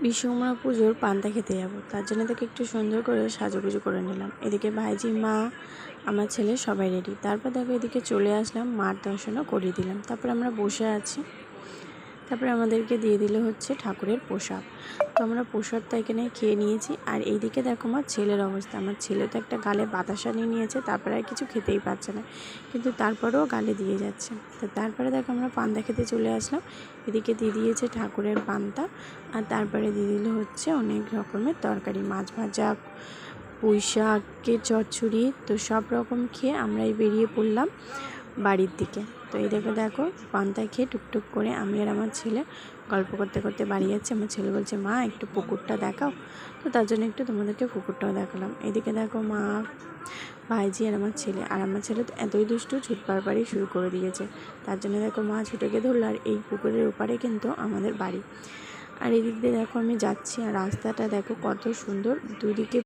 বিশ্বকর্মা পুজোর পান্তা খেতে যাব, তার জন্য তাকে একটু সুন্দর করে সাজুগুজু করে নিলাম। এদিকে ভাইজি, মা, আমার ছেলে সবাই রেডি। তারপর দেখো এদিকে চলে আসলাম, মার দর্শনও করিয়ে দিলাম। তারপর আমরা বসে আছি। তারপরে আমাদেরকে দিয়ে দিল হচ্ছে ঠাকুরের প্রসাদ। তো আমরা প্রসাদটা এখানে খেয়ে নিয়েছি। আর এইদিকে দেখো আমার ছেলের অবস্থা। আমার ছেলে তো একটা গালে বাতাসা নিয়ে নিয়েছে, তারপরে আর কিছু খেতেই পারছে না, কিন্তু তারপরেও গালে দিয়ে যাচ্ছে। তো তারপরে দেখো আমরা পান্তা খেতে চলে আসলাম। এদিকে দিয়ে দিয়েছে ঠাকুরের পান্তা, আর তারপরে দিয়ে দিল হচ্ছে অনেক রকমের তরকারি, মাছ ভাজা, পুঁই শাকের চচ্চড়ি। তো সব রকম খেয়ে আমরাই বেরিয়ে পড়লাম বাড়ির দিকে। তো এই দেখো পান্তা খেয়ে টুকটুক করে আমি আর আমার ছেলে গল্প করতে করতে বাড়ি যাচ্ছি। আমার ছেলে বলছে, মা একটু পুকুরটা দেখাও। তো তার জন্য একটু তোমাদেরকে পুকুরটাও দেখালাম। এদিকে দেখো মা, ভাইজি আর আমার ছেলে তো এতই দুষ্টু, ছুট পাড়াপাড়ি শুরু করে দিয়েছে। তার জন্য দেখো মা ছুটে গিয়ে ধরলো। আর এই পুকুরের ওপারে কিন্তু আমাদের বাড়ি। আর এদিক দিয়ে দেখো আমি যাচ্ছি, আর রাস্তাটা দেখো কত সুন্দর, দুদিকে